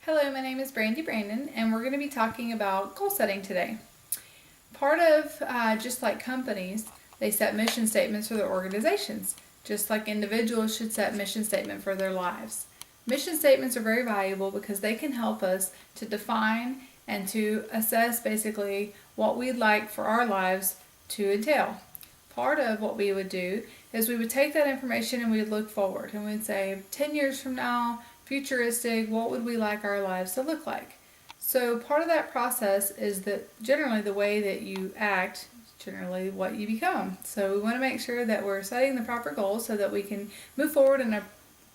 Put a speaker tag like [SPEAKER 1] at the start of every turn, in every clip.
[SPEAKER 1] Hello, my name is Brandy Brandon, and we're going to be talking about goal setting today. Part of just like companies, they set mission statements for their organizations, just like individuals should set mission statement for their lives. Mission statements are very valuable because they can help us to define and to assess basically what we'd like for our lives to entail. Part of what we would do is we would take that information and we'd look forward and we'd say 10 years from now, futuristic, what would we like our lives to look like? So part of that process is that generally the way that you act, generally what you become. So we want to make sure that we're setting the proper goals so that we can move forward in a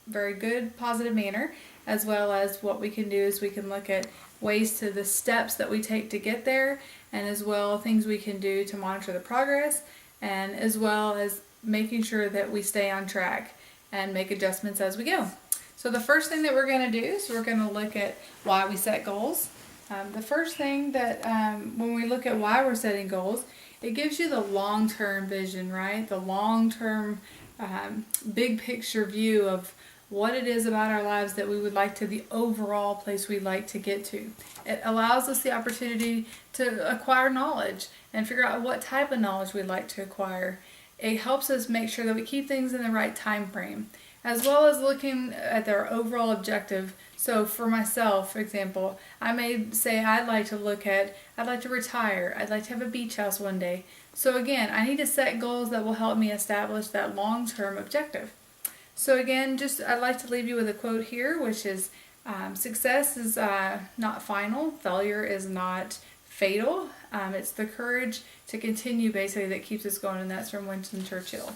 [SPEAKER 1] very good, positive manner, as well as what we can do is we can look at ways to the steps that we take to get there, and as well things we can do to monitor the progress, and as well as making sure that we stay on track and make adjustments as we go. So the first thing that we're going to do is we're going to look at why we set goals. The first thing that when we look at why we're setting goals, it gives you the long-term vision, right? The long-term big picture view of what it is about our lives that we would like to, the overall place we'd like to get to. It allows us the opportunity to acquire knowledge and figure out what type of knowledge we'd like to acquire. It helps us make sure that we keep things in the right time frame, as well as looking at their overall objective. So for myself, for example, I may say I'd like to retire, I'd like to have a beach house one day. So again, I need to set goals that will help me establish that long-term objective. So again, I'd like to leave you with a quote here, which is, success is not final, failure is not fatal. It's the courage to continue basically that keeps us going, and that's from Winston Churchill.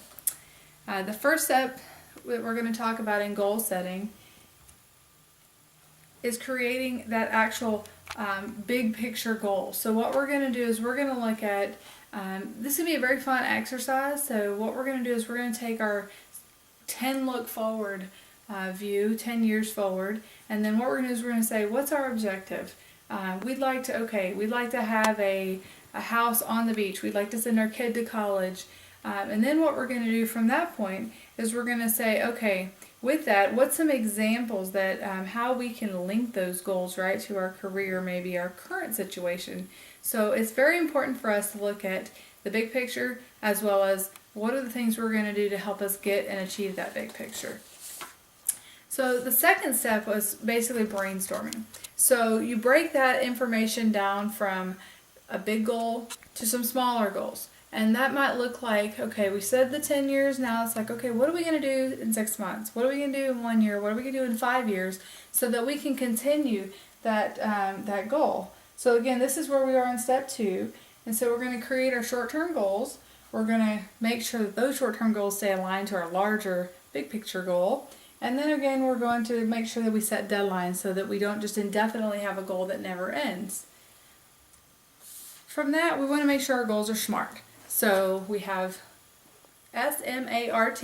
[SPEAKER 1] The first step that we're going to talk about in goal setting is creating that actual big picture goal. So what we're going to do is we're going to look at, this is going to be a very fun exercise. So what we're going to do is we're going to take our 10 look forward view, 10 years forward, and then what we're going to do is we're going to say, what's our objective? We'd like to have a house on the beach. We'd like to send our kid to college. And then what we're going to do from that point is we're going to say, okay, with that, what's some examples that how we can link those goals, right, to our career, maybe our current situation. So it's very important for us to look at the big picture as well as what are the things we're going to do to help us get and achieve that big picture. So the second step was basically brainstorming. So you break that information down from a big goal to some smaller goals. And that might look like, okay, we said the 10 years, now it's like, okay, what are we going to do in 6 months? What are we going to do in 1 year? What are we going to do in 5 years? So that we can continue that goal. So again, this is where we are in step 2. And so we're going to create our short-term goals. We're going to make sure that those short-term goals stay aligned to our larger big picture goal. And then again, we're going to make sure that we set deadlines so that we don't just indefinitely have a goal that never ends. From that, we want to make sure our goals are SMART. So we have SMART.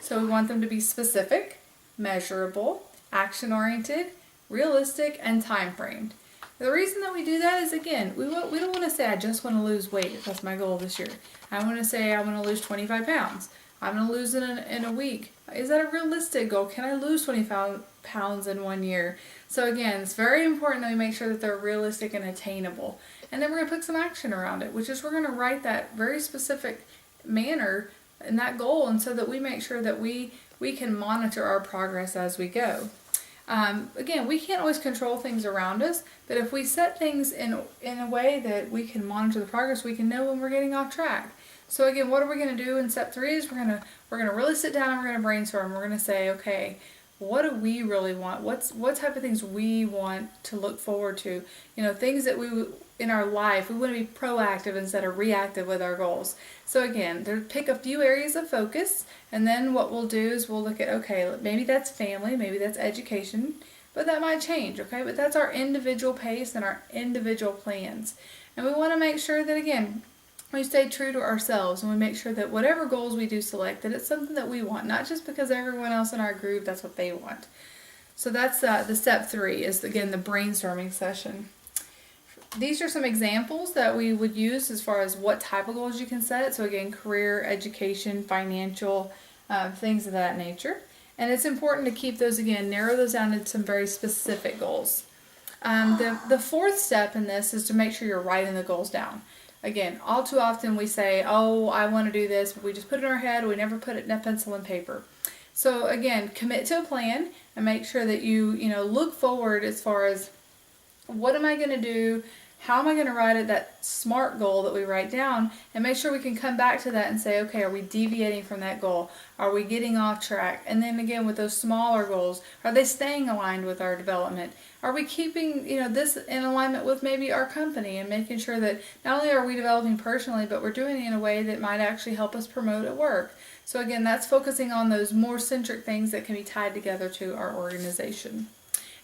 [SPEAKER 1] So we want them to be specific, measurable, action-oriented, realistic, and time-framed. The reason that we do that is, again, we don't want to say, I just want to lose weight. That's my goal this year. I want to say, I want to lose 25 pounds. I'm going to lose it in a week. Is that a realistic goal? Can I lose 25 pounds in 1 year? So again, it's very important that we make sure that they're realistic and attainable. And then we're going to put some action around it, which is we're going to write that very specific manner in that goal, and so that we make sure that we can monitor our progress as we go. Again, we can't always control things around us, but if we set things in a way that we can monitor the progress, we can know when we're getting off track. So again, what are we going to do in step 3 is we're going to really sit down and we're going to brainstorm. We're going to say, okay, what do we really want? What type of things we want to look forward to? You know, things that we in our life, we want to be proactive instead of reactive with our goals. So again, pick a few areas of focus, and then what we'll do is we'll look at, okay, maybe that's family, maybe that's education, but that might change, okay? But that's our individual pace and our individual plans. And we want to make sure that, again, we stay true to ourselves, and we make sure that whatever goals we do select, that it's something that we want, not just because everyone else in our group, that's what they want. So that's the step 3 is, again, the brainstorming session. These are some examples that we would use as far as what type of goals you can set. So again, career, education, financial, things of that nature. And it's important to keep those, again, narrow those down to some very specific goals. The fourth step in this is to make sure you're writing the goals down. Again, all too often we say, oh, I want to do this, but we just put it in our head, we never put it in a pencil and paper. So again, commit to a plan and make sure that you look forward as far as what am I going to do, how am I going to write it, that SMART goal that we write down, and make sure we can come back to that and say, okay, are we deviating from that goal? Are we getting off track? And then again, with those smaller goals, are they staying aligned with our development? Are we keeping this in alignment with maybe our company and making sure that not only are we developing personally, but we're doing it in a way that might actually help us promote at work? So again, that's focusing on those more centric things that can be tied together to our organization.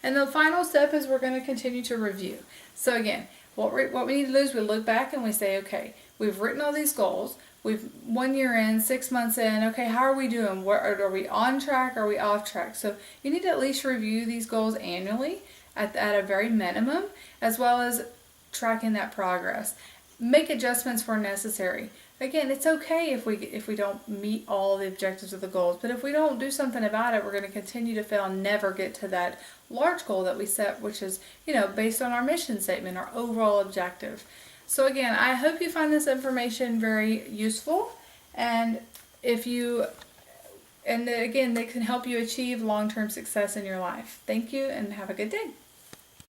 [SPEAKER 1] And the final step is we're going to continue to review. So again, what we need to do is we look back and we say, okay, we've written all these goals. We've 1 year in, 6 months in. Okay, how are we doing? Are we on track? Are we off track? So you need to at least review these goals annually at a very minimum, as well as tracking that progress. Make adjustments where necessary. Again, it's okay if we don't meet all the objectives of the goals, but if we don't do something about it, we're going to continue to fail and never get to that large goal that we set, which is, based on our mission statement, our overall objective. So again, I hope you find this information very useful, and again, they can help you achieve long-term success in your life. Thank you and have a good day.